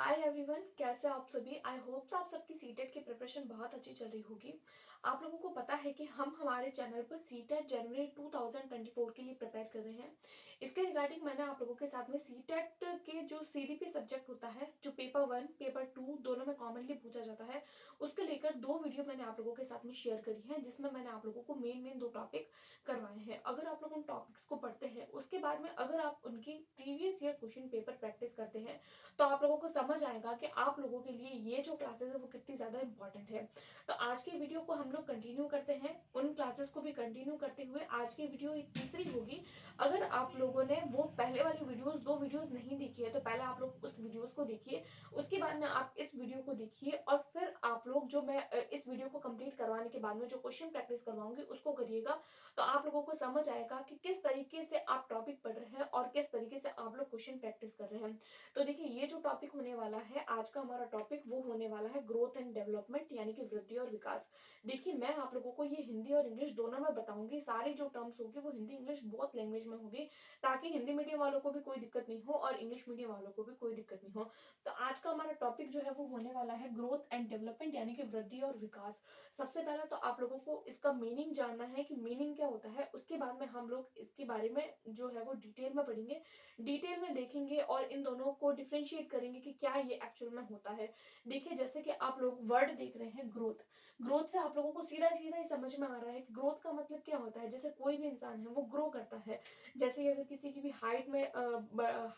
Hi everyone, कैसे आप सभी। आई होप आप सबकी सीटेट की प्रिपरेशन बहुत अच्छी चल रही होगी। आप लोगों को पता है कि हम हमारे चैनल पर सीटेट जनवरी 2024 के लिए प्रिपेयर कर रहे हैं। इसके रिगार्डिंग मैंने आप लोगों के साथ में सीटेट के जो सीडीपी सब्जेक्ट होता है, जो पेपर 1 पेपर 2 दोनों में कॉमनली पूछा जाता है, उसके लेकर 2 वीडियो मैंने आप लोगों के साथ में शेयर करी है, जिसमें मैंने आप लोगों को मेन 2 टॉपिक करवाए हैं। अगर आप लोग उन टॉपिक्स को पढ़ते हैं, उसके बाद में अगर आप उनकी previous year question paper practice करते हैं, तो आप लोगों को समझ आएगा कि आप लोगों के लिए ये जो क्लासेस है वो कितनी ज़्यादा इंपॉर्टेंट है। तो आज की वीडियो को हम लोग कंटिन्यू करते हैं, उन क्लासेस को भी कंटिन्यू करते हुए आज की वीडियो एक तीसरी होगी। अगर आप लोगों ने वो पहले वाली वीडियोस 2 वीडियोस नहीं देखी है, तो पहले आप लोग उस वीडियोस को देखिए, उसके बाद में आप इस वीडियो को देखिए और फिर आप लोग जो मैं इस वीडियो को कंप्लीट करवाने के बाद में जो क्वेश्चन प्रैक्टिस करवाऊंगी उसको करिएगा। तो आप लोगों को समझ आएगा कि किस तरीके से आप टॉपिक पढ़ रहे हैं और किस तरीके से आप लोग क्वेश्चन प्रैक्टिस कर रहे हैं। तो देखिए, ये जो टॉपिक होने वाला है आज का हमारा टॉपिक, वो होने वाला है ग्रोथ एंड डेवलपमेंट, यानी कि वृद्धि और विकास। देखिए, मैं आप लोगों को ये हिंदी और इंग्लिश दोनों में बताऊंगी। सारी जो टर्म्स होगी वो हिंदी इंग्लिश बोथ लैंग्वेज में होगी, ताकि हिंदी मीडियम वालों को भी कोई दिक्कत नहीं हो और इंग्लिश मीडियम वालों को भी कोई दिक्कत नहीं हो। तो आज का हमारा टॉपिक जो है वो होने वाला है ग्रोथ एंड डेवलपमेंट, यानी कि वृद्धि और विकास। सबसे पहले तो आप लोगों को इसका मीनिंग जानना है कि मीनिंग क्या होता है। उसके बाद में हम लोग इसके बारे में जो है वो डिटेल में पढ़ेंगे, डिटेल में देखेंगे और इन दोनों को डिफरेंशिएट करेंगे कि क्या ये एक्चुअल में होता है। देखिए, जैसे कि आप लोग वर्ड देख रहे हैं ग्रोथ, ग्रोथ से आप लोगों को सीधा सीधा ही समझ में आ रहा है कि ग्रोथ का मतलब क्या होता है। जैसे कोई भी इंसान है वो ग्रो करता है। जैसे अगर किसी की भी हाइट में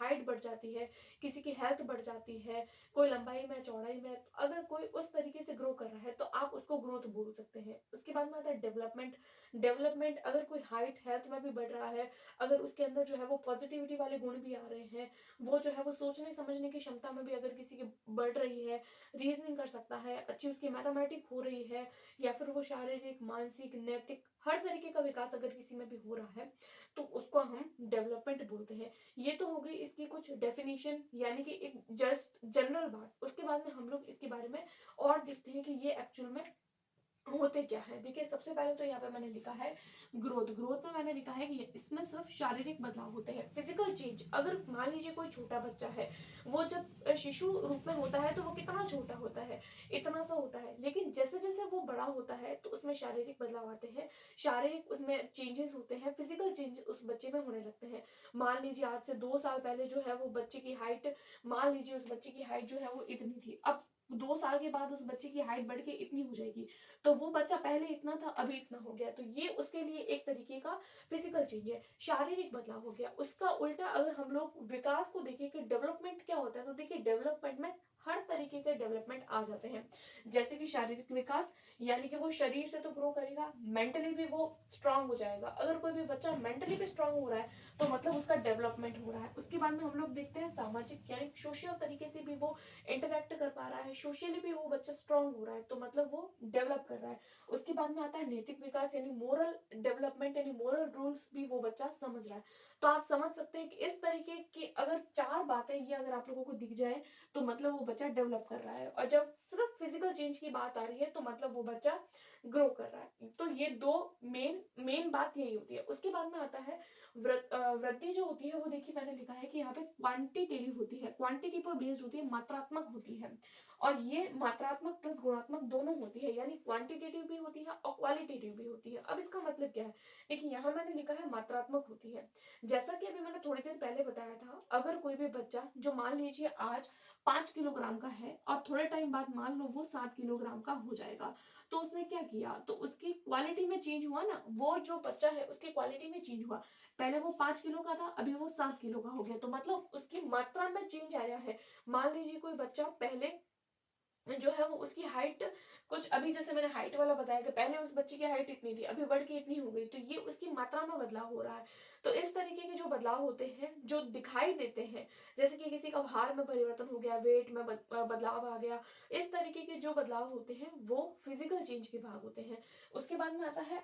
हाइट बढ़ जाती है, किसी की हेल्थ बढ़ जाती है, कोई लंबाई में चौड़ाई में, तो अगर कोई उस तरीके से ग्रो कर रहा है तो आप उसको ग्रोथ बोल सकते हैं। उसके बाद में आता है डेवलपमेंट। डेवलपमेंट अगर कोई हाइट हेल्थ में भी बढ़ रहा है, अगर उसके अंदर जो है वो पॉजिटिविटी वाले गुण भी आ रहे हैं, वो जो है वो सोचने समझने की क्षमता में भी अगर किसी की बढ़ रही है, रीजनिंग कर सकता है, अच्छी उसकी मैथमेटिक हो रही है, या फिर वो शारीरिक मानसिक नैतिक हर तरीके का विकास अगर किसी में भी हो रहा है, तो उसको हम डेवलपमेंट बोलते हैं। ये तो हो गई इसकी कुछ डेफिनेशन, यानी कि एक जस्ट जनरल बात। उसके बाद में हम लोग इसके बारे में और देखते हैं कि ये एक्चुअल में होते क्या है। देखिए, सबसे पहले तो यहाँ पे मैंने लिखा है ग्रोथ। ग्रोथ में मैंने लिखा है कि इसमें सिर्फ शारीरिक बदलाव होते हैं, फिजिकल चेंज। अगर मान लीजिए कोई छोटा बच्चा है, वो जब शिशु रूप में होता है तो वो कितना छोटा होता है, इतना सा होता है। लेकिन जैसे जैसे वो बड़ा होता है तो उसमें शारीरिक बदलाव आते हैं, शारीरिक उसमें चेंजेस होते हैं, फिजिकल चेंज उस बच्चे में होने लगते हैं। मान लीजिए आज से 2 साल पहले जो है वो बच्चे की हाइट, मान लीजिए उस बच्चे की हाइट जो है वो इतनी थी, अब 2 साल के बाद उस बच्चे की हाइट बढ़ के इतनी हो जाएगी। तो वो बच्चा पहले इतना था, अभी इतना हो गया, तो ये उसके लिए एक तरीके का फिजिकल चेंज है, शारीरिक बदलाव हो गया। उसका उल्टा अगर हम लोग विकास को देखें कि डेवलपमेंट क्या होता है, तो देखिए डेवलपमेंट में हर तरीके के डेवलपमेंट आ जाते हैं। जैसे कि शारीरिक विकास, यानी कि वो शरीर से तो ग्रो करेगा, मेंटली भी वो स्ट्रांग हो जाएगा। अगर कोई भी बच्चा मेंटली भी स्ट्रांग हो रहा है तो मतलब उसका डेवलपमेंट हो रहा है। उसके बाद में हम लोग देखते हैं सामाजिक, यानी सोशल तरीके से भी वो इंटरेक्ट कर पा रहा है, सोशली भी वो बच्चा स्ट्रांग हो रहा है, तो मतलब वो डेवलप कर रहा है। उसके बाद में आता है नैतिक विकास, यानी मोरल डेवलपमेंट, यानी मोरल रूल्स भी वो बच्चा समझ रहा है। तो आप समझ सकते हैं कि इस तरीके की अगर 4 बातें ये अगर आप लोगों को दिख जाए तो मतलब वो बच्चा डेवलप कर रहा है। और जब सिर्फ फिजिकल चेंज की बात आ रही है तो मतलब वो बच्चा ग्रो कर रहा है। तो ये 2 मेन मेन बात यही होती है। उसके बाद में आता है वृद्धि जो होती है, वो देखिए मैंने लिखा है कि यहाँ पे क्वांटिटेटिव होती है, क्वांटिटी पर बेस्ड होती है, मात्रात्मक होती है। और ये मात्रात्मक प्लस गुणात्मक दोनों होती है, यानी क्वांटिटेटिव भी होती है और क्वालिटेटिव भी होती है। अब इसका मतलब क्या है, देखिए यहाँ मैंने लिखा है मात्रात्मक होती है। जैसा कि अभी मैंने थोड़ी देर पहले बताया था, अगर कोई भी बच्चा जो मान लीजिए आज 5 किलोग्राम का है और थोड़े टाइम बाद मान लो वो 7 किलोग्राम का हो जाएगा, तो उसने क्या किया, तो उसकी क्वालिटी में चेंज हुआ ना, वो जो बच्चा है उसकी क्वालिटी में चेंज हुआ। पहले वो 5 किलो का था, अभी वो 7 किलो का हो गया, तो मतलब उसकी मात्रा में चेंज आया है। मान लीजिए कोई बच्चा पहले जो है वो उसकी हाइट कुछ, अभी जैसे मैंने हाइट वाला बताया कि पहले उस बच्चे की हाइट इतनी थी, अभी बढ़ के इतनी हो गई, तो ये उसकी मात्रा में बदलाव हो रहा है। तो इस तरीके के जो बदलाव होते हैं जो दिखाई देते हैं, जैसे कि किसी का भार में परिवर्तन हो गया, वेट में बदलाव आ गया, इस तरीके के जो बदलाव होते हैं वो फिजिकल चेंज के भाग होते हैं। उसके बाद में आता है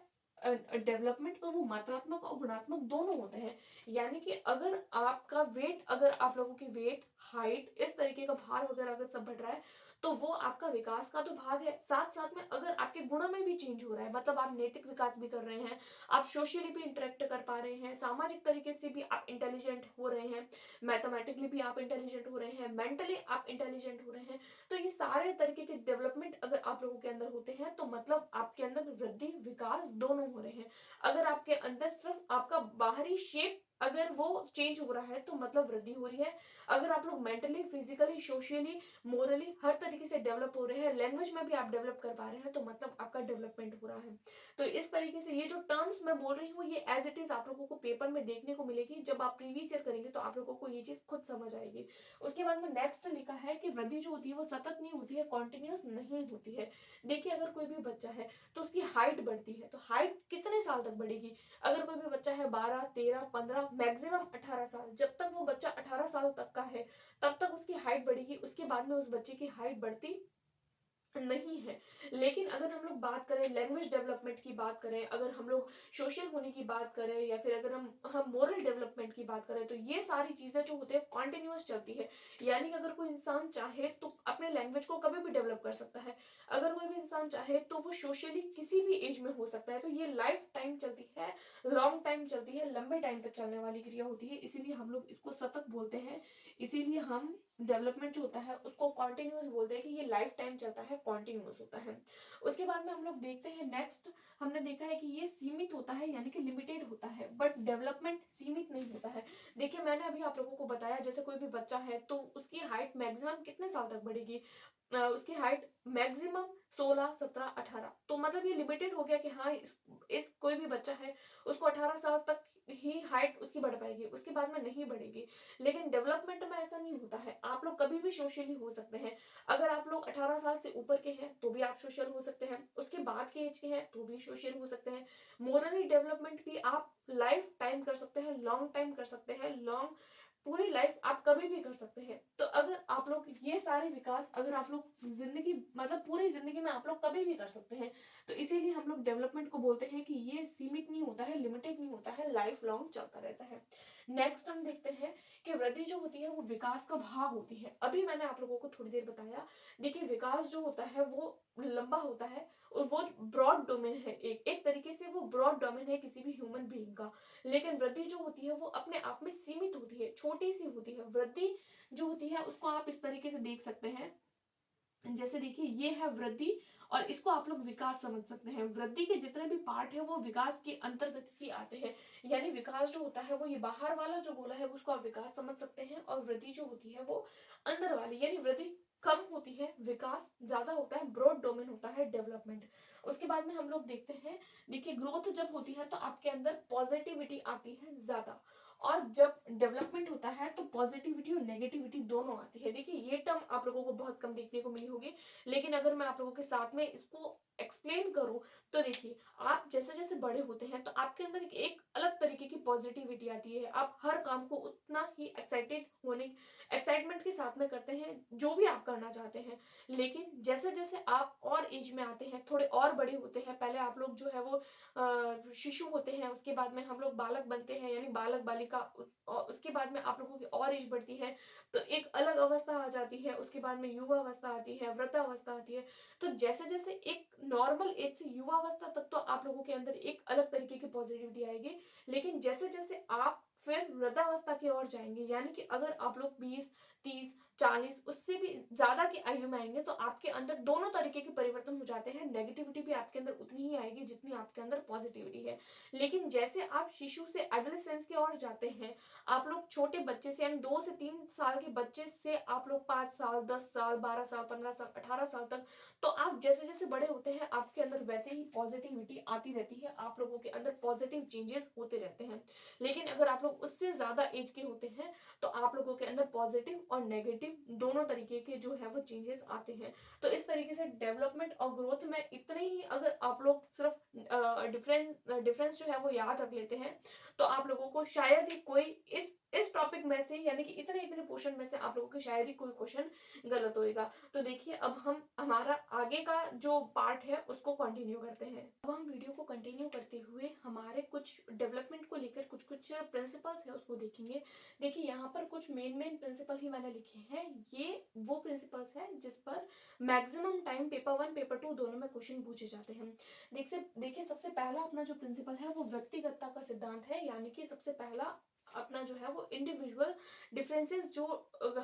डेवलपमेंट, तो वो मात्रात्मक और गुणात्मक दोनों होते हैं। यानी कि अगर आपका वेट, अगर आप लोगों की वेट हाइट इस तरीके का भार वगैरह अगर सब बढ़ रहा है, तो वो आपका विकास का तो भाग है। साथ साथ में अगर आपके गुणों में भी चेंज हो रहा है, मतलब आप नैतिक विकास भी कर रहे हैं, आप सोशली भी इंटरेक्ट कर पा रहे हैं, सामाजिक तरीके से भी आप इंटेलिजेंट हो रहे हैं, मैथमेटिकली भी आप इंटेलिजेंट हो रहे हैं, मेंटली आप इंटेलिजेंट हो रहे हैं, तो ये सारे तरीके के डेवलपमेंट अगर आप लोगों के अंदर होते हैं तो मतलब आपके अंदर वृद्धि विकास दोनों हो रहे हैं। अगर आपके अंदर सिर्फ आपका बाहरी शेप अगर वो चेंज हो रहा है तो मतलब वृद्धि हो रही है। अगर आप लोग मेंटली, फिजिकली, सोशली, मोरली हर तरीके से डेवलप हो रहे हैं, लैंग्वेज में भी आप डेवलप कर पा रहे हैं, तो मतलब आपका डेवलपमेंट हो रहा है। तो इस तरीके से ये जो टर्म्स मैं बोल रही हूँ ये एज इट इज आप लोगों को पेपर में देखने को मिलेगी। जब आप प्रीवियस ईयर करेंगे तो आप लोगों को ये चीज खुद समझ आएगी। उसके बाद में नेक्स्ट लिखा है कि वृद्धि जो होती है वो सतत नहीं होती है, कॉन्टिन्यूस नहीं होती है। देखिए अगर कोई भी बच्चा है तो उसकी हाइट बढ़ती है, तो हाइट कितने साल तक बढ़ेगी? अगर कोई भी बच्चा है 12, 13, 15, मैक्सिमम 18 साल, जब तक वो बच्चा 18 साल तक का है तब तक उसकी हाइट बढ़ेगी। उसके बाद में उस बच्चे की हाइट बढ़ती नहीं है। लेकिन अगर हम लोग बात करें लैंग्वेज डेवलपमेंट की बात करें, अगर हम लोग सोशल होने की बात करें, या फिर अगर हम मोरल डेवलपमेंट की बात करें, तो ये सारी चीजें जो होती है कॉन्टिन्यूअस चलती है। यानी कि अगर कोई इंसान चाहे तो अपने लैंग्वेज को कभी भी डेवलप कर सकता है। अगर कोई भी इंसान चाहे तो वो सोशली किसी भी एज में हो सकता है। तो ये लाइफ टाइम चलती है, लॉन्ग टाइम चलती है, लंबे टाइम तक चलने वाली क्रिया होती है, इसीलिए हम लोग इसको सतत बोलते हैं। इसीलिए हम डेवलपमेंट जो होता है उसको कॉन्टिन्यूस बोलते हैं कि ये लाइफ टाइम चलता है, कॉन्टिन्यूस होता है। उसके बाद में हम लोग देखते हैं नेक्स्ट, हमने देखा है कि ये सीमित होता है यानी कि लिमिटेड होता है, बट डेवलपमेंट सीमित नहीं होता है। देखिए मैंने अभी आप लोगों को बताया जैसे कोई भी बच्चा है तो उसकी हाइट मैक्सिमम कितने साल तक बढ़ेगी? उसकी हाइट मैक्सिमम 16, 17, 18, तो मतलब ये लिमिटेड हो गया कि हाँ इस कोई भी बच्चा है उसको 18 साल तक ही हाइट उसकी बढ़ पाएगी, उसके बाद में नहीं बढ़ेगी। लेकिन डेवलपमेंट में ऐसा नहीं होता है, आप लोग कभी भी सोशली हो सकते हैं। अगर आप लोग 18 साल से ऊपर के हैं तो भी आप सोशल हो सकते हैं, उसके बाद के एज के हैं तो भी सोशल हो सकते हैं। मोरली डेवलपमेंट भी आप लाइफ टाइम कर सकते हैं, लॉन्ग टाइम कर सकते हैं, लॉन्ग पूरी लाइफ आप कभी भी कर सकते हैं। तो अगर आप लोग ये सारे विकास अगर आप लोग जिंदगी मतलब पूरी जिंदगी में आप लोग कभी भी कर सकते हैं, तो इसीलिए हम लोग डेवलपमेंट को बोलते हैं कि ये सीमित नहीं होता है, लिमिटेड नहीं होता है, लाइफ लॉन्ग चलता रहता है। नेक्स्ट हम देखते हैं कि वृद्धि जो होती है वो विकास का भाग होती है। अभी मैंने आप लोगों को थोड़ी देर बताया। देखिए विकास जो होता है वो लंबा होता है और वो ब्रॉड डोमेन है, एक एक तरीके से वो ब्रॉड डोमेन है किसी भी ह्यूमन बीइंग का। लेकिन वृद्धि जो होती है वो अपने आप में सीमित होती है, छोटी सी होती है। वृद्धि जो होती है उसको आप इस तरीके से देख सकते हैं, जैसे देखिए ये है वृद्धि और इसको आप लोग विकास समझ सकते हैं। वृद्धि के जितने भी पार्ट है वो विकास के अंतर्गत ही आते हैं। यानी विकास जो होता है वो ये बाहर वाला जो गोला है उसको आप विकास समझ सकते हैं, और वृद्धि जो होती है वो अंदर वाली, यानी वृद्धि कम होती है, विकास ज्यादा होता है, ब्रॉड डोमेन होता है डेवलपमेंट। उसके बाद में हम लोग देखते हैं, देखिए ग्रोथ जब होती है तो आपके अंदर पॉजिटिविटी आती है ज्यादा, और जब डेवलपमेंट होता है तो पॉजिटिविटी और नेगेटिविटी दोनों आती है। देखिए ये टर्म आप लोगों को बहुत कम देखने को मिली होगी, लेकिन अगर मैं आप लोगों के साथ में इसको एक्सप्लेन करूं तो देखिए आप जैसे जैसे बड़े होते हैं तो आपके अंदर एक अलग तरीके की पॉजिटिविटी आती है। आप हर काम को उतना ही एक्साइटमेंट के साथ में करते हैं जो भी आप करना चाहते हैं। लेकिन जैसे जैसे आप और एज में आते हैं, थोड़े और बड़े होते हैं, पहले आप लोग जो है वो शिशु होते हैं, उसके बाद में हम लोग बालक बनते हैं यानी बालक बालिका, और उसके बाद में आप लोगों की और एज बढ़ती है तो एक अलग अवस्था आ जाती है। उसके बाद में युवा अवस्था आती है, वृद्धा अवस्था आती है। तो जैसे जैसे एक नॉर्मल एज से युवा अवस्था तक तो आप लोगों के अंदर एक अलग तरीके की पॉजिटिविटी आएगी। लेकिन जैसे जैसे आप फिर वृद्धावस्था की ओर जाएंगे, यानी कि अगर आप लोग 20, 30, 40 उससे भी ज्यादा की आयु में आएंगे तो आपके अंदर दोनों तरीके के परिवर्तन हो जाते हैं। नेगेटिविटी भी आपके अंदर उतनी ही आएगी जितनी आपके अंदर पॉजिटिविटी है। लेकिन जैसे आप शिशु से एडोलेसेंस की ओर जाते हैं, आप लोग छोटे बच्चे से यानी 2 से 3 साल के बच्चे से आप लोग 5 साल, 10 साल, 12 साल, 15 साल, 18 साल तक, तो आप जैसे जैसे बड़े होते हैं आपके अंदर वैसे ही पॉजिटिविटी आती रहती है, आप लोगों के अंदर पॉजिटिव चेंजेस होते रहते हैं। लेकिन अगर आप लोग उससे ज्यादा एज के होते हैं तो आप लोगों के अंदर पॉजिटिव और नेगेटिव दोनों तरीके के जो है वो चेंजेस आते हैं। तो इस तरीके से डेवलपमेंट और ग्रोथ में इतने ही अगर आप लोग सिर्फ डिफरेंस जो है वो याद रख लेते हैं तो आप लोगों को शायद ही कोई इस इस टॉपिक में से यानी कि इतने इतने पोर्शन में से आप लोगों की शायद ही कोई क्वेश्चन गलत होएगा। तो देखिए अब हम हमारा आगे का जो पार्ट है उसको कंटिन्यू करते हैं। अब हम वीडियो को कंटिन्यू करते हुए हमारे कुछ डेवलपमेंट को लेकर कुछ कुछ प्रिंसिपल्स है उसको देखेंगे। देखिए यहाँ पर कुछ मेन प्रिंसिपल ही मैंने लिखे हैं। ये वो प्रिंसिपल्स है जिस पर मैक्सिमम टाइम पेपर 1 पेपर 2 दोनों में क्वेश्चन पूछे जाते हैं। देखिए सबसे पहला अपना जो प्रिंसिपल है वो व्यक्तिगतता का सिद्धांत है, यानी कि सबसे पहला अपना जो है वो इंडिविजुअल डिफरेंसेस जो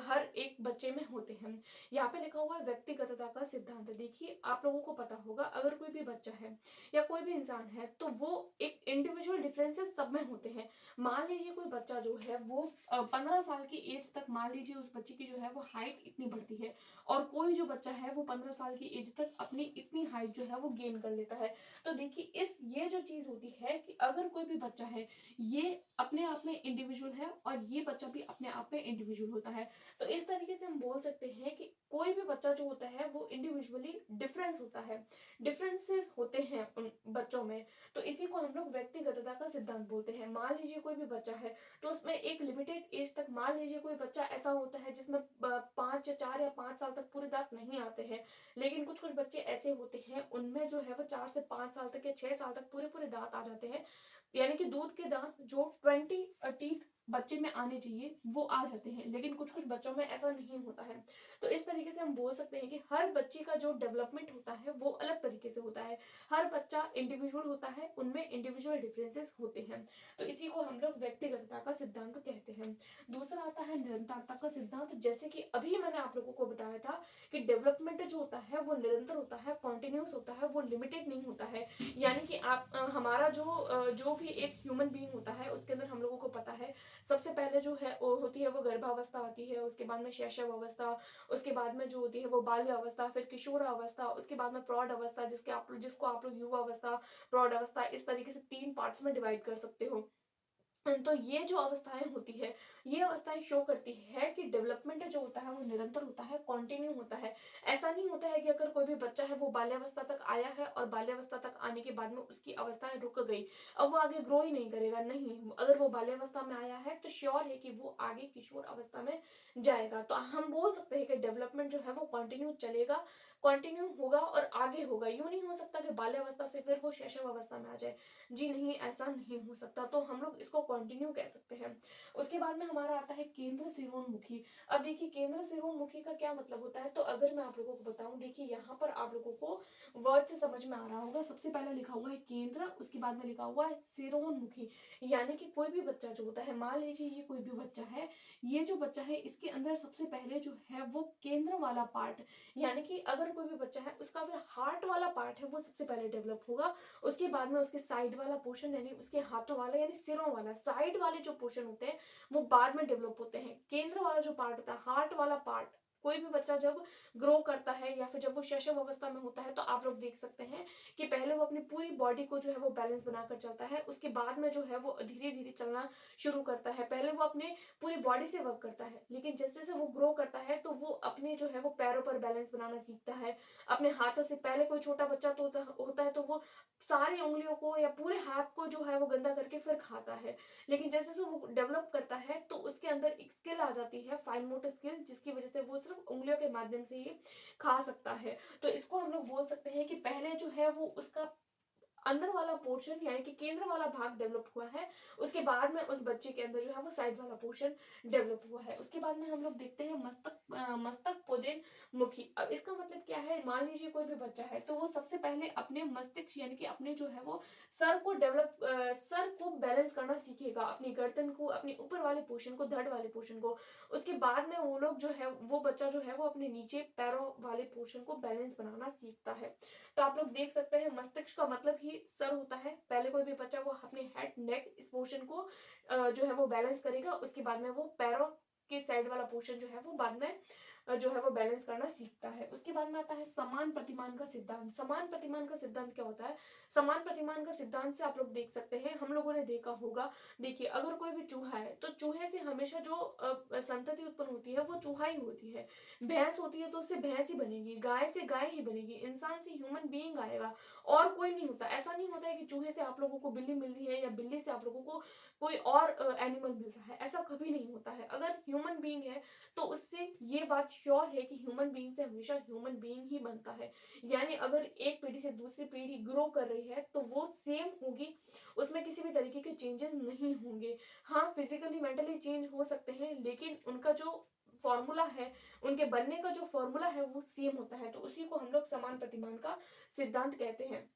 हर एक बच्चे में होते हैं। यहाँ पे लिखा हुआ है व्यक्तिगतता का सिद्धांत। देखिए आप लोगों को पता होगा अगर कोई भी बच्चा है या कोई भी इंसान है तो वो एक इंडिविजुअल डिफरेंसेस सब में होते हैं। मान लीजिए कोई बच्चा जो है वो 15 साल की एज तक मान लीजिए उस बच्चे की जो है वो हाइट इतनी बढ़ती है, और कोई जो बच्चा है वो 15 साल की एज तक अपनी इतनी हाइट जो है वो गेन कर लेता है। तो देखिए ये जो चीज होती है कि अगर कोई भी बच्चा है ये अपने आप में इंडिविजुअल है और ये बच्चा भी अपने आप में इंडिविजुअल होता है। तो इस तरीके से हम बोल सकते हैं कि कोई भी बच्चा जो होता है वो इंडिविजुअली डिफरेंस होता है, डिफरेंसेस होते हैं उन बच्चों में। तो इसी को हम लोग व्यक्तिगतता का सिद्धांत बोलते हैं। मान लीजिए कोई भी बच्चा है तो उसमें एक लिमिटेड एज तक, मान लीजिए कोई बच्चा ऐसा होता है जिसमें 4 या 5 साल तक पूरे दांत नहीं आते हैं, लेकिन कुछ कुछ बच्चे ऐसे होते हैं उनमें जो है वो 4 से 5 साल तक या 6 साल तक पूरे पूरे दांत आ जाते हैं, यानी कि दूध के दांत जो 20 टीथ बच्चे में आने चाहिए वो आ जाते हैं, लेकिन कुछ कुछ बच्चों में ऐसा नहीं होता है। तो इस तरीके से हम बोल सकते हैं कि हर बच्चे का जो डेवलपमेंट होता है वो अलग तरीके से होता है। हर बच्चा इंडिविजुअल होता है, उनमें इंडिविजुअल डिफरेंसेस होते हैं। तो इसी को हम लोग व्यक्तिगतता का सिद्धांत कहते हैं। दूसरा आता है निरंतरता का सिद्धांत। जैसे कि अभी मैंने आप लोगों को बताया था कि डेवलपमेंट जो होता है वो निरंतर होता है, कॉन्टिन्यूस होता है, वो लिमिटेड नहीं होता है। यानी कि आप हमारा जो भी एक ह्यूमन बीइंग होता है उसके अंदर हम लोगों को पता है सबसे पहले जो है वो होती है वो गर्भावस्था आती है, उसके बाद में शैशव अवस्था, उसके बाद में जो होती है वो बाल्य अवस्था, फिर किशोर अवस्था, उसके बाद में प्रौढ़ अवस्था, जिसको आप लोग युवा अवस्था, प्रौढ़ अवस्था, इस तरीके से 3 पार्ट्स में डिवाइड कर सकते हो। तो ये जो अवस्थाएं होती है ये अवस्थाएं शो करती है कि डेवलपमेंट जो होता है वो निरंतर होता है, कंटिन्यू होता है। ऐसा नहीं होता है कि अगर कोई भी बच्चा है वो बाल्यावस्था तक आया है और बाल्यावस्था तक आने के बाद में उसकी अवस्थाएं रुक गई, अब वो आगे ग्रो ही नहीं करेगा। नहीं, अगर वो बाल्यावस्था में आया है तो श्योर है कि वो आगे किशोर अवस्था में जाएगा। तो हम बोल सकते हैं कि डेवलपमेंट जो है वो कंटिन्यू चलेगा, कंटिन्यू होगा और आगे होगा। यूं नहीं हो सकता कि बाल्यावस्था से फिर वो शैशव अवस्था में आ जाए। जी नहीं, ऐसा नहीं हो सकता। तो हम लोग इसको कंटिन्यू कह सकते हैं। उसके बाद में हमारा आता है केंद्र सिरोन्मुखी। अब देखिए केंद्र सिरोन्मुखी का क्या मतलब होता है, तो अगर मैं आप लोगों को बताऊं, देखिए यहाँ पर आप लोगों को वर्ड से समझ में आ रहा होगा। सबसे पहले लिखा हुआ है केंद्र, उसके बाद में लिखा हुआ है सिरोन्मुखी। यानी कि कोई भी बच्चा जो होता है, मान लीजिए ये कोई भी बच्चा है, ये जो बच्चा है इसके अंदर सबसे पहले जो है वो केंद्र वाला पार्ट, यानी कि अगर कोई भी बच्चा है उसका अगर हार्ट वाला पार्ट है वो सबसे पहले डेवलप होगा। उसके बाद में उसके साइड वाला पोर्शन यानी उसके हाथों वाला यानी सिरों वाला, साइड वाले जो पोर्शन होते हैं वो बाद में डेवलप होते हैं। केंद्र वाला जो पार्ट होता है, हार्ट वाला पार्ट, कोई भी बच्चा जब ग्रो करता है या फिर जब वो शैशव अवस्था में होता है तो आप लोग देख सकते हैं कि पहले वो अपनी पूरी बॉडी को जो है वो बैलेंस बनाकर चलता है, उसके बाद में जो है वो धीरे धीरे चलना शुरू करता है। पहले वो अपने पूरी बॉडी से वर्क करता है, लेकिन जैसे जैसे वो ग्रो करता है तो वो अपने जो है वो पैरों पर बैलेंस बनाना सीखता है, अपने हाथों से। पहले कोई छोटा बच्चा तो होता है तो वो सारी उंगलियों को या पूरे हाथ को जो है वो गंदा करके फिर खाता है, लेकिन जैसे जैसे वो डेवलप करता है तो उसके अंदर एक स्किल आ जाती है, फाइन मोटर स्किल, जिसकी वजह से वो सिर्फ उंगलियों के माध्यम से ही खा सकता है। तो इसको हम लोग बोल सकते हैं कि पहले जो है वो उसका अंदर वाला पोर्शन यानी कि केंद्र वाला भाग डेवलप हुआ है, उसके बाद में उस बच्चे के अंदर जो है वो साइड वाला पोर्शन डेवलप हुआ है। उसके बाद में हम लोग देखते हैं मस्तक पोदेन मुखी। अब इसका मतलब क्या है, मान लीजिए कोई भी बच्चा है तो वो सबसे पहले अपने मस्तिष्क यानी कि अपने जो है वो सर को बैलेंस करना सीखेगा, अपनी गर्दन को, अपने ऊपर वाले पोर्शन को, धड़ वाले पोर्शन को। उसके बाद में वो लोग जो है वो बच्चा जो है वो अपने नीचे पैरों वाले पोर्शन को बैलेंस बनाना सीखता है। तो आप लोग देख सकते हैं मस्तिष्क का मतलब ही सर होता है। पहले कोई भी बच्चा वो अपने हेड नेक इस पोर्शन को जो है वो बैलेंस करेगा, उसके बाद में वो पैरों के साइड वाला पोर्शन जो है वो बाद में जो है वो बैलेंस करना सीखता है। उसके बाद में आता है समान प्रतिमान का सिद्धांत। समान प्रतिमान का सिद्धांत क्या होता है? समान प्रतिमान का सिद्धांत से आप लोग देख सकते हैं, हम लोगों ने देखा होगा, देखिए अगर कोई भी चूहा है तो चूहे से हमेशा जो संतति उत्पन्न होती है वो चूहा ही होती है। भैंस होती है तो उससे भैंस ही बनेगी, गाय से गाय ही बनेगी, इंसान से ह्यूमन बीइंग आएगा, और कोई नहीं होता। ऐसा नहीं होता है कि चूहे से आप लोगों को बिल्ली मिल रही है या बिल्ली से आप लोगों को कोई और एनिमल मिल रहा है, ऐसा कभी नहीं होता है। अगर ह्यूमन बीइंग है तो उससे ये बात श्योर है कि ह्यूमन बीइंग से हमेशा ह्यूमन बीइंग ही बनता है। यानी अगर एक पीढ़ी से दूसरी पीढ़ी ग्रो कर रही है तो वो सेम होगी, उसमें किसी भी तरीके के चेंजेस नहीं होंगे। हाँ, फिजिकली मेंटली चेंज हो सकते हैं, लेकिन उनका जो फॉर्मूला है, उनके बनने का जो फॉर्मूला है वो सेम होता है। तो उसी को हम लोग समान प्रतिमान का सिद्धांत कहते हैं।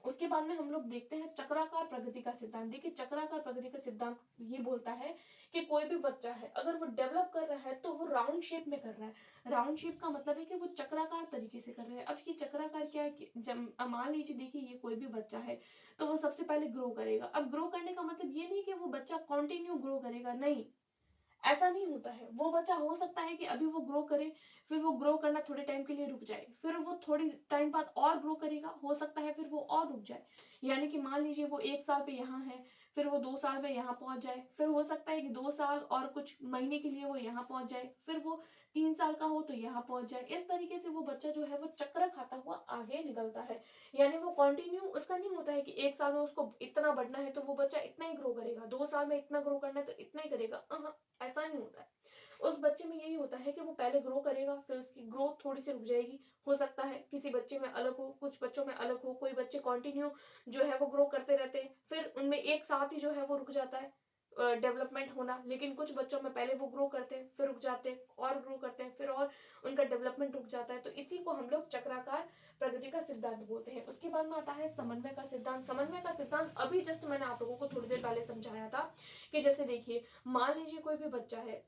उसके बाद में हम लोग देखते हैं चक्राकार प्रगति का सिद्धांत। देखिए चक्राकार प्रगति का सिद्धांत ये बोलता है कि कोई भी बच्चा है अगर वो डेवलप कर रहा है तो वो राउंड शेप में कर रहा है। राउंड शेप का मतलब है कि वो चक्राकार तरीके से कर रहा है। अब ये चक्राकार क्या है कि जब मान लीजिए, देखिए ये कोई भी बच्चा है तो वो सबसे पहले ग्रो करेगा। अब ग्रो करने का मतलब ये नहीं कि वो बच्चा कंटिन्यू ग्रो करेगा, नहीं, ऐसा नहीं होता है। वो बच्चा हो सकता है कि अभी वो ग्रो करे, फिर वो ग्रो करना थोड़े टाइम के लिए रुक जाए, फिर वो थोड़ी टाइम बाद और ग्रो करेगा, हो सकता है फिर वो और रुक जाए। यानी कि मान लीजिए वो 1 साल पे यहाँ है, फिर वो 2 साल में यहाँ पहुंच जाए, फिर हो सकता है कि 2 साल और कुछ महीने के लिए वो यहाँ पहुंच जाए, फिर वो 3 साल का हो तो यहाँ पहुंच जाए। इस तरीके से वो बच्चा जो है वो चक्र खाता हुआ आगे निकलता है। यानी वो कंटिन्यू उसका नहीं होता है कि 1 साल में उसको इतना बढ़ना है तो वो बच्चा इतना ही ग्रो करेगा, 2 साल में इतना ग्रो करना है तो इतना ही करेगा। ऐसा नहीं होता है। उस बच्चे में यही होता है कि वो पहले ग्रो करेगा, फिर उसकी ग्रोथ थोड़ी सी रुक जाएगी। हो सकता है किसी बच्चे में अलग हो, कुछ बच्चों में अलग हो, कोई बच्चे कंटिन्यू जो है वो ग्रो करते रहते हैं, फिर उनमें एक साथ ही जो है वो रुक जाता है डेवलपमेंट होना। लेकिन कुछ बच्चों में पहले वो ग्रो करते हैं, फिर रुक जाते हैं, और ग्रो करते हैं, फिर और उनका डेवलपमेंट रुक जाता है। तो इसी को हम लोग चक्राकार प्रगति का सिद्धांत बोलते हैं। उसके बाद में आता है समन्वय का सिद्धांत। समन्वय का सिद्धांत अभी जस्ट मैंने आप लोगों को थोड़ी देर पहले समझाया था कि जैसे देखिए मान लीजिए कोई भी बच्चा है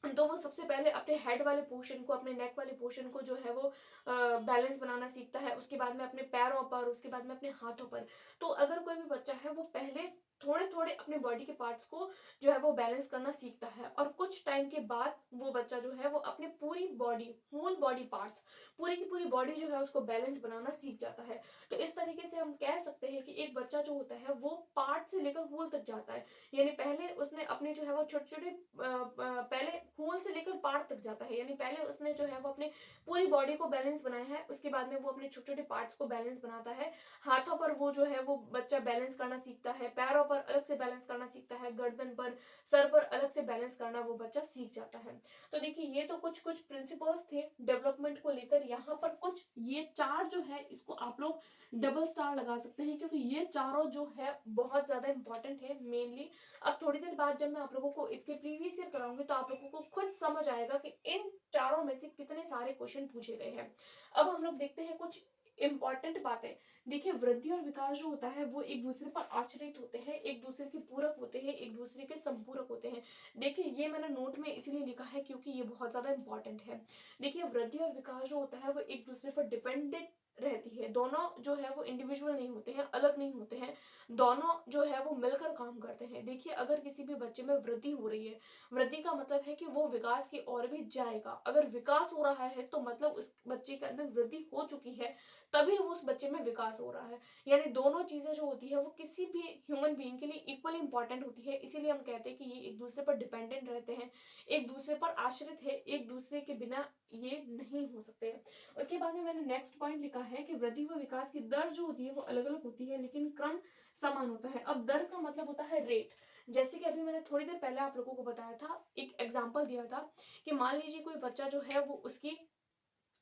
तो वो सबसे पहले अपने हेड वाले पोर्शन को, अपने नेक वाले पोर्शन को जो है वो बैलेंस बनाना सीखता है। उसके बाद में अपने पैरों पर, उसके बाद में अपने हाथों पर। तो अगर कोई भी बच्चा है वो पहले थोड़े थोड़े अपने बॉडी के पार्ट्स को जो है वो बैलेंस करना सीखता है, और कुछ टाइम के बाद वो बच्चा जो है वो अपने पूरी बॉडी, होल बॉडी पार्ट्स, पूरी की पूरी बॉडी जो है उसको बैलेंस बनाना सीख जाता है। तो इस तरीके से हम कह सकते हैं कि एक बच्चा जो होता है वो पार्ट से लेकर होल तक जाता है। यानी पहले उसने अपने जो है वो छोटे छोटे पहले होल से लेकर पार्ट तक जाता है। यानी पहले उसने जो है वो अपने पूरी बॉडी को बैलेंस बनाया है, उसके बाद में वो अपने छोटे छोटे पार्ट्स को बैलेंस बनाता है। हाथों पर वो जो है वो बच्चा बैलेंस करना सीखता है, पैरों पर अलग से बैलेंस करना सीखता है, गर्दन पर, सर पर अलग से बैलेंस करना वो बच्चा सीख जाता है। तो देखिए ये तो कुछ कुछ प्रिंसिपल्स थे डेवलपमेंट को लेकर। यहाँ पर कुछ ये चार जो है इसको आप लोग डबल स्टार लगा सकते हैं, क्योंकि ये चारों जो है बहुत ज्यादा इंपॉर्टेंट है मेनली। अब थोड़ी देर बाद जब मैं आप लोगों को इसके प्रीवियस ईयर कराऊंगी तो आप लोगों को खुद समझ आएगा कि इन चारों में से कितने सारे क्वेश्चन पूछे गए हैं। अब हम लोग देखते हैं कुछ इंपॉर्टेंट बातें। देखिए वृद्धि और विकास जो होता है वो एक दूसरे पर आश्रित होते हैं, एक दूसरे के पूरक होते हैं, एक दूसरे के संपूरक होते हैं। देखिए ये मैंने नोट में इसीलिए लिखा है क्योंकि ये बहुत ज्यादा इंपॉर्टेंट है। देखिए वृद्धि और विकास जो होता है वो एक दूसरे पर डिपेंडेंट रहती है। दोनों जो है वो इंडिविजुअल नहीं होते हैं, अलग नहीं होते हैं, दोनों जो है वो मिलकर काम करते हैं। देखिए अगर किसी भी बच्चे में वृद्धि हो रही है, वृद्धि का मतलब है कि वो विकास की ओर भी जाएगा। अगर विकास हो रहा है तो मतलब उस बच्चे के अंदर वृद्धि हो चुकी है, तभी वो उस बच्चे में विकास हो रहा है। यानी दोनों चीजें जो होती है वो किसी भी ह्यूमन बीइंग के लिए इक्वली इंपॉर्टेंट होती है। इसीलिए हम कहते हैं कि ये एक दूसरे पर डिपेंडेंट रहते हैं, एक दूसरे पर आश्रित है, एक दूसरे के बिना ये नहीं हो सकते। उसके बाद में मैंने नेक्स्ट पॉइंट लिखा है कि वृद्धि व विकास की दर जो होती है वो अलग अलग होती है, लेकिन क्रम समान होता है। अब दर का मतलब होता है रेट। जैसे कि अभी मैंने थोड़ी देर पहले आप लोगों को बताया था, एक एग्जांपल दिया था कि मान लीजिए कोई बच्चा जो है वो उसकी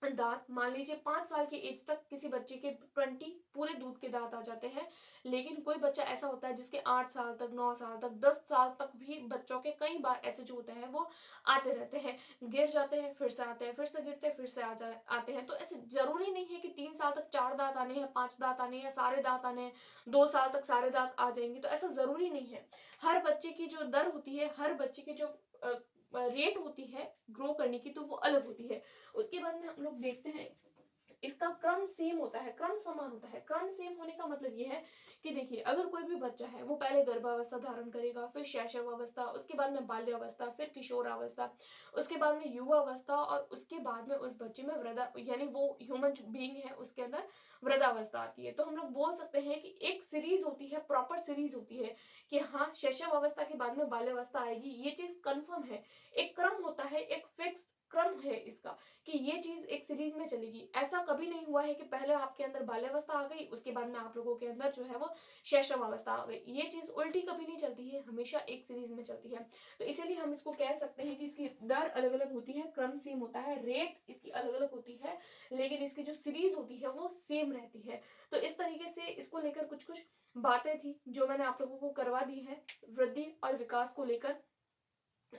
दांत, मान लीजिए 5 साल की एज तक किसी बच्चे के 20 पूरे दूध के दांत आ जाते हैं। लेकिन कोई बच्चा ऐसा होता है जिसके 8 साल तक, 9 साल तक, 10 साल तक भी बच्चों के कई बार ऐसे जो होते हैं वो आते रहते हैं, गिर जाते हैं, फिर से आते हैं, फिर से गिरते हैं, फिर से आते हैं। तो ऐसे जरूरी नहीं है कि 3 साल तक 4 दांत आने हैं, 5 दांत आने हैं, सारे दांत आने हैं, 2 साल तक सारे दांत आ जाएंगे, तो ऐसा जरूरी नहीं है। हर बच्चे की जो दर होती है, हर बच्चे की जो रेट होती है ग्रो करने की, तो वो अलग होती है। उसके बाद में हम लोग देखते हैं इसका क्रम सेम होता है, क्रम समान होता है। क्रम सेम होने का मतलब ये है कि देखिए, अगर कोई भी बच्चा है वो पहले गर्भावस्था धारण करेगा, फिर शैशवावस्था, उसके बाद में बाल्यावस्था, फिर किशोरावस्था, उसके बाद में युवावस्था, और उसके बाद में उस बच्चे में वृद्धा, यानी वो ह्यूमन बीइंग है उसके अंदर वृद्धावस्था आती है। तो हम लोग बोल सकते हैं कि एक सीरीज होती है, प्रॉपर सीरीज होती है कि हाँ, शैशवावस्था के बाद में बाल्यावस्था आएगी, ये चीज कंफर्म है। एक क्रम होता है, एक फिक्स क्रम है इसका, कि ये चीज एक सीरीज में चलेगी। ऐसा कभी नहीं हुआ है कि पहले आपके अंदर बाल्यावस्था आ गई, उसके बाद में आप लोगों के अंदर जो है वो शैशवावस्था आ गई। ये चीज उल्टी कभी नहीं चलती है, हमेशा एक सीरीज में चलती है। तो इसीलिए हम इसको कह सकते हैं कि इसकी दर अलग अलग होती है, क्रम सेम होता है, रेट इसकी अलग अलग होती है, लेकिन इसकी जो सीरीज होती है वो सेम रहती है। तो इस तरीके से इसको लेकर कुछ कुछ बातें थी जो मैंने आप लोगों को करवा दी है वृद्धि और विकास को लेकर।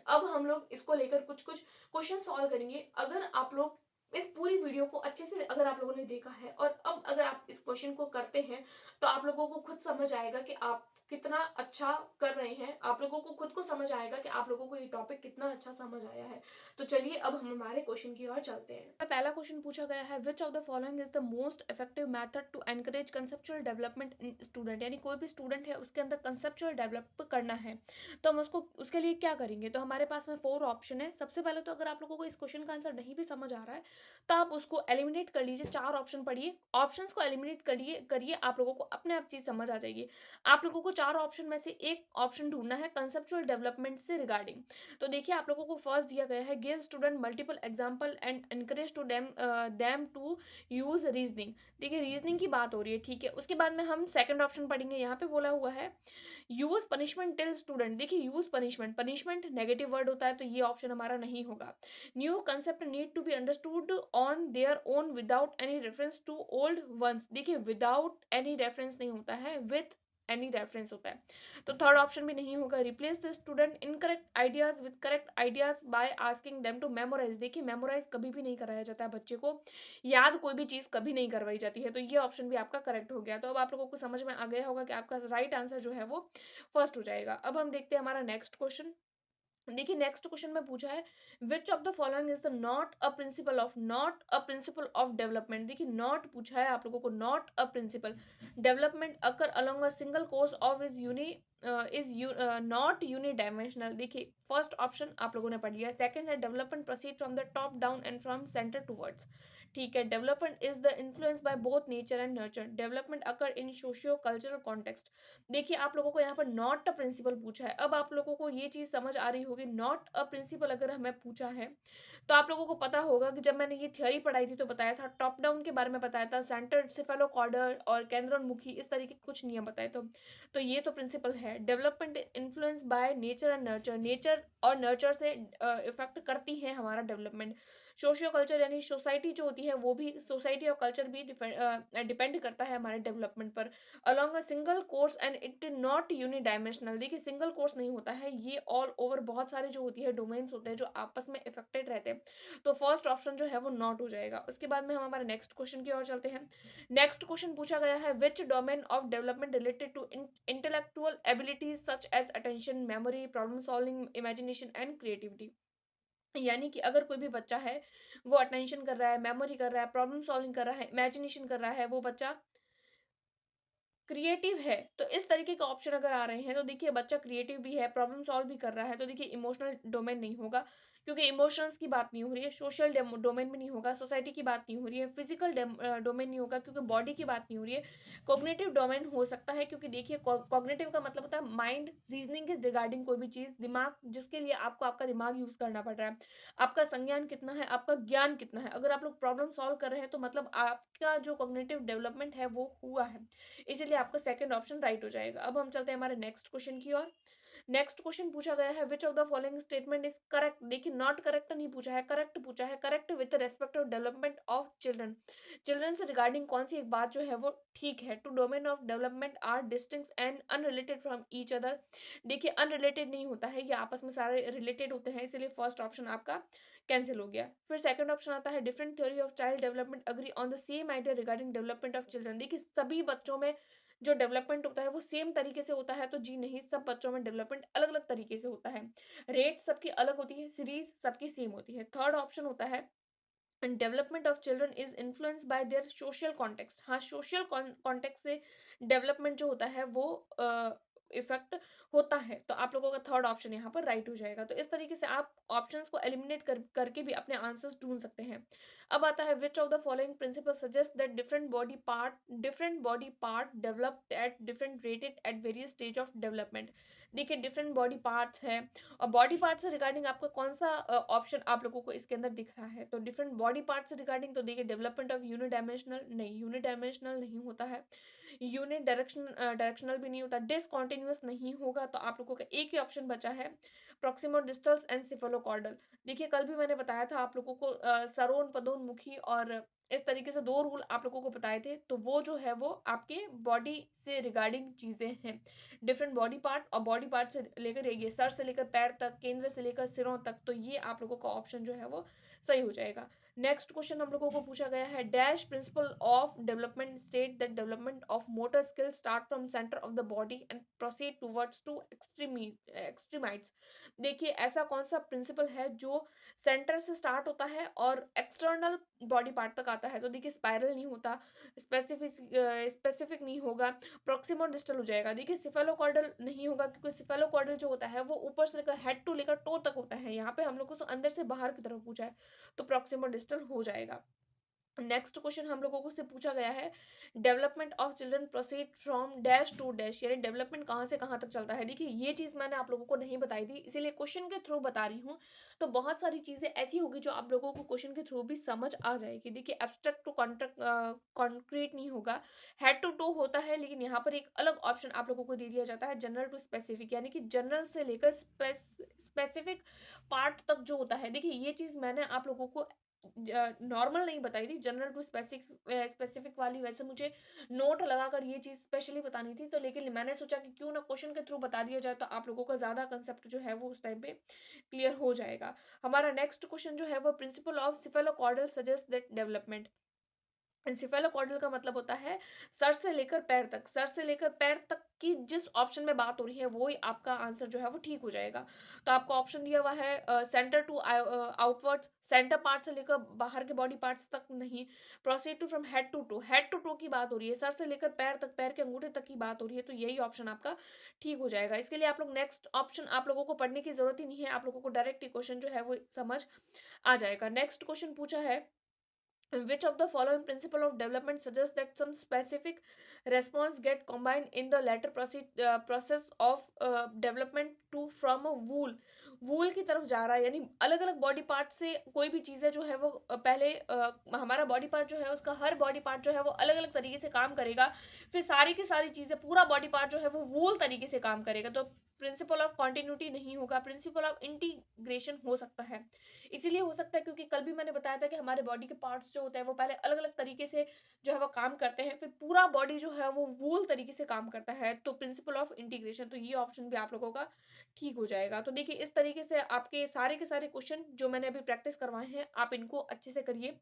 अब हम लोग इसको लेकर कुछ कुछ क्वेश्चन सॉल्व करेंगे। अगर आप लोग इस पूरी वीडियो को अच्छे से अगर आप लोगों ने देखा है, और अब अगर आप इस क्वेश्चन को करते हैं, तो आप लोगों को खुद समझ आएगा कि आप कितना अच्छा कर रहे हैं। आप लोगों को खुद को समझ आएगा कि आप लोगों को ये टॉपिक कितना अच्छा समझ आया है। तो चलिए अब हम हमारे क्वेश्चन की ओर चलते हैं। पहला क्वेश्चन पूछा गया है, which of the following is the most effective method to encourage conceptual development in student, यानी कोई भी स्टूडेंट है उसके अंदर कंसेप्चुअल डेवलप करना है, तो हम उसको उसके लिए क्या करेंगे। तो हमारे पास में 4 ऑप्शन है। सबसे पहले तो अगर आप लोगों को इस क्वेश्चन का आंसर नहीं भी समझ आ रहा है, तो आप उसको एलिमिनेट कर लीजिए। 4 ऑप्शन पढ़िए, ऑप्शंस को एलिमिनेट करिए, आप लोगों को अपने आप चीज समझ आ जाएगी। आप लोगों को 4 ऑप्शन में से एक ऑप्शन ढूंढना है कंसेप्चुअल डेवलपमेंट से रिगार्डिंग। तो देखिए, आप लोगों को फर्स्ट दिया गया है, give student multiple example and encourage to them to use reasoning. देखिए, रीजनिंग की बात हो रही है, ठीक है। उसके बाद में हम सेकंड ऑप्शन पढ़ेंगे। यहाँ पे बोला हुआ है यूज पनिशमेंट टिल स्टूडेंट। देखिए, use punishment, punishment negative word होता है, तो ये ऑप्शन हमारा नहीं होगा। New concept need to be understood on their own without any reference to old ones. देखिए, विदाउट एनी रेफरेंस नहीं होता है, विथ एनी रेफरेंस होता है। तो थर्ड ऑप्शन भी नहीं होगा। Replace the student incorrect ideas with correct ideas by asking them to memorise. देखिए, मेमोराइज कभी भी नहीं कराया जाता है बच्चे को, याद कोई भी चीज कभी नहीं करवाई जाती है। तो ये ऑप्शन भी आपका करेक्ट हो गया। तो अब आप लोगों को समझ में आ गया होगा कि आपका राइट आंसर जो है वो फर्स्ट हो जाएगा। अब हम देखते हैं हमारा नेक्स्ट क्वेश्चन। देखिए, नेक्स्ट क्वेश्चन में पूछा है, which of the following is the not a principle of development. देखिए, नॉट पूछा है आप लोगों को, not a principle development occur along a single course of is not unidimensional. देखिए, फर्स्ट ऑप्शन आप लोगों ने पढ़ लिया। सेकंड है, development proceed from the top down and from centre towards. ठीक है, development is the influence by both nature and nurture. Development occur in socio cultural context. देखिए, आप लोगों को यहाँ पर नॉट अ प्रिंसिपल पूछा है। अब आप लोगों को ये चीज समझ आ रही होगी, नॉट अ प्रिंसिपल अगर हमें पूछा है, तो आप लोगों को पता होगा कि जब मैंने ये थ्योरी पढ़ाई थी तो बताया था, टॉप डाउन के बारे में बताया था, सेंटर सेफेलोकॉर्डर और केंद्रोन्मुखी, इस तरीके के कुछ नियम बताए। तो ये तो प्रिंसिपल है। Development influence by nature and nurture, nature और नर्चर से इफेक्ट करती है हमारा डेवलपमेंट। सोशियो कल्चर, यानी सोसाइटी जो होती है वो भी, सोसाइटी और कल्चर भी डिपेंड करता है हमारे डेवलपमेंट पर। Along a single course and it not unidimensional. देखिए, सिंगल कोर्स नहीं होता है, ये ऑल ओवर बहुत सारे जो होती है डोमेन्स होते हैं जो आपस में इफेक्टेड रहते हैं। तो फर्स्ट ऑप्शन जो है वो नॉट हो जाएगा। उसके बाद में हम हमारे नेक्स्ट क्वेश्चन की ओर चलते हैं। नेक्स्ट क्वेश्चन पूछा गया है, which domain of development related to intellectual abilities such as attention, memory, problem solving, imagination and creativity. यानी कि अगर कोई भी बच्चा है, वो अटेंशन कर रहा है, मेमोरी कर रहा है, प्रॉब्लम सॉल्विंग कर रहा है, इमेजिनेशन कर रहा है, वो बच्चा क्रिएटिव है, तो इस तरीके का ऑप्शन अगर आ रहे हैं, तो देखिए, बच्चा क्रिएटिव भी है, प्रॉब्लम सॉल्व भी कर रहा है, तो देखिए इमोशनल डोमेन नहीं होगा, क्योंकि इमोशंस की बात नहीं हो रही है। सोशल डोमेन में नहीं होगा, सोसाइटी की बात नहीं हो रही है। फिजिकल डोमेन नहीं होगा, क्योंकि बॉडी की बात नहीं हो रही है। कॉग्निटिव डोमेन हो सकता है, क्योंकि देखिए, कॉग्निटिव का मतलब होता है माइंड, रीजनिंग के रिगार्डिंग कोई भी चीज, दिमाग, जिसके लिए आपको आपका दिमाग यूज करना पड़ रहा है। आपका संज्ञान कितना है, आपका ज्ञान कितना है। अगर आप लोग प्रॉब्लम सॉल्व कर रहे हैं, तो मतलब आपका जो कॉग्निटिव डेवलपमेंट है वो हुआ है, इसीलिए आपका सेकंड ऑप्शन राइट हो जाएगा। अब हम चलते हैं हमारे नेक्स्ट क्वेश्चन की ओर। नेक्स्ट क्वेश्चन पूछा गया है, which of the following statement is correct. देखिए, नॉट करेक्ट नहीं पूछा है, करेक्ट पूछा है। Correct with respect of development of children, children से रिगार्डिंग कौन सी एक बात जो है वो ठीक है। Two domain of development are distinct and unrelated from each other. देखिए, अनरिलेटेड नहीं होता है, ये आपस में सारे रिलेटेड होते हैं, इसलिए फर्स्ट ऑप्शन आपका कैंसिल हो गया। फिर सेकंड ऑप्शन आता है, different theory of child development agree on the same idea regarding development of children. देखिए, सभी बच्चों में जो डेवलपमेंट होता है वो सेम तरीके से होता है, तो जी नहीं, सब बच्चों में डेवलपमेंट अलग अलग तरीके से होता है। रेट सबकी अलग होती है, सीरीज सबकी सेम होती है। थर्ड ऑप्शन होता है, and development of children is influence by their social context. हाँ, सोशल कॉन्टेक्स्ट से डेवलपमेंट जो होता है वो इफेक्ट होता है। तो आप लोगों का थर्ड ऑप्शन यहाँ पर राइट हो जाएगा। तो इस तरीके से आप ऑप्शंस को एलिमिनेट करके भी अपने आंसर्स ढूंढ सकते हैं। अब आता है which of the following principle suggest that different body part developed at different rated at various stage of development. देखिए डिफरेंट बॉडी पार्ट्स है, और बॉडी पार्ट से रिगार्डिंग आपका कौन सा ऑप्शन आप लोगों को इसके अंदर दिख रहा है? तो डिफरेंट बॉडी पार्ट से रिगार्डिंग तो देखिए डेवलपमेंट ऑफ यूनिडायमेंशनल, नहीं यूनिडायमेंशनल नहीं होता है। यूनिट डायरेक्शनल भी नहीं होता। डिसकंटिन्यूअस नहीं होगा। तो आप लोगों का एक ही ऑप्शन बचा है, प्रॉक्सिमल डिस्टल्स एंड सिफेलोकॉर्डल। देखिए कल भी मैंने बताया था आप लोगों को सरोन पदोन्मुखी और इस तरीके से दो रूल आप लोगों को बताए थे। तो वो जो है वो आपके बॉडी से रिगार्डिंग चीजें हैं, डिफरेंट बॉडी पार्ट, और बॉडी पार्ट से लेकर ये सर से लेकर पैर तक, केंद्र से लेकर सिरों तक। तो ये आप लोगों का ऑप्शन जो है वो सही हो जाएगा। नेक्स्ट क्वेश्चन हम लोगों को पूछा गया है, dash principle of development state that development of motor skill start from centre of the body and proceed towards to extremities. देखिए ऐसा कौन सा प्रिंसिपल है जो सेंटर से स्टार्ट होता है और एक्सटर्नल बॉडी पार्ट तक आता है? तो देखिए स्पाइरल नहीं होता, स्पेसिफिक नहीं होगा, प्रॉक्सिमल डिस्टल हो जाएगा। देखिए सिफेलोकॉर्डल नहीं होगा, क्योंकि सिफेलोकॉर्डल जो होता है वो ऊपर से लेकर हेड टू लेकर टो तक होता है। यहाँ पे हम लोग को तो अंदर से बाहर की तरफ पूछा है, तो प्रॉक्सिमल डिस्टल हो जाएगा। नेक्स्ट क्वेश्चन हम लोगों को से पूछा गया है, development of children proceed from dash to dash, यानी डेवलपमेंट कहाँ से कहाँ तक चलता है। देखिए ये चीज मैंने आप लोगों को नहीं बताई थी, इसीलिए क्वेश्चन के थ्रू बता रही हूँ। तो बहुत सारी चीजें ऐसी होगी जो आप लोगों को क्वेश्चन के थ्रू भी समझ आ जाएगी। देखिए एब्स्ट्रैक्ट टू कॉन्क्रीट नहीं होगा, हेड टू टो होता है, लेकिन यहाँ पर एक अलग ऑप्शन आप लोगों को दे दिया जाता है, जनरल टू स्पेसिफिक, यानी कि जनरल से लेकर स्पेसिफिक पार्ट तक जो होता है। देखिए ये चीज मैंने आप लोगों को नॉर्मल नहीं बताई थी, जनरल टू स्पेसिफिक वाली वैसे मुझे नोट लगाकर ये चीज स्पेशली बतानी थी। तो लेकिन मैंने सोचा कि क्यों ना क्वेश्चन के थ्रू बता दिया जाए, तो आप लोगों का ज्यादा कंसेप्ट जो है वो उस टाइम पे क्लियर हो जाएगा। हमारा नेक्स्ट क्वेश्चन जो है वो principle of cephalocaudal suggest that development. Cephalocaudal का मतलब होता है सर से लेकर पैर तक, सर से लेकर पैर तक की जिस ऑप्शन में बात हो रही है वो ही आपका आंसर जो है वो ठीक हो जाएगा। तो आपको ऑप्शन दिया हुआ है centre to outward, centre part से लेकर बाहर के बॉडी पार्ट्स तक नहीं, proceed to from head to toe, head to toe की बात हो रही है, सर से लेकर पैर तक, पैर के अंगूठे तक की बात हो रही है। तो यही ऑप्शन आपका ठीक हो जाएगा। इसके लिए आप लोग नेक्स्ट ऑप्शन आप लोगों को पढ़ने की जरूरत ही नहीं है, आप लोगों को डायरेक्ट क्वेश्चन जो है वो समझ आ जाएगा। नेक्स्ट क्वेश्चन पूछा है, which of the following principle of development suggests that some specific response get combined in the latter process of development to from a वूल की तरफ जा रहा है, यानी अलग अलग बॉडी पार्ट से कोई भी चीजें जो है वो पहले हमारा बॉडी पार्ट जो है उसका हर बॉडी पार्ट जो है वो अलग अलग तरीके से काम करेगा, फिर सारी की सारी चीजें पूरा बॉडी पार्ट जो है वो वूल तरीके से काम करेगा। तो प्रिंसिपल ऑफ कॉन्टिन्यूटी नहीं होगा, प्रिंसिपल ऑफ इंटीग्रेशन हो सकता है। इसीलिए हो सकता है क्योंकि कल भी मैंने बताया था कि हमारे बॉडी के पार्ट्स जो होते हैं वो पहले अलग अलग तरीके से जो है वो काम करते हैं, फिर पूरा बॉडी जो है वो वूल तरीके से काम करता है। तो प्रिंसिपल ऑफ इंटीग्रेशन, तो ये ऑप्शन भी आप लोगों का ठीक हो जाएगा। तो देखिए इस तरीके से आपके सारे के सारे क्वेश्चन जो मैंने अभी प्रैक्टिस करवाए हैं आप इनको अच्छे से करिए।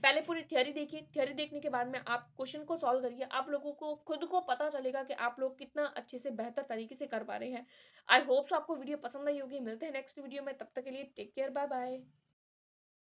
पहले पूरी थ्योरी देखिए, थ्योरी देखने के बाद में आप क्वेश्चन को सॉल्व करिए, आप लोगों को खुद को पता चलेगा कि आप लोग कितना अच्छे से बेहतर तरीके से कर पा रहे हैं। आई होप सो आपको वीडियो पसंद आई होगी। मिलते हैं नेक्स्ट वीडियो में, तब तक के लिए टेक केयर, बाय बाय।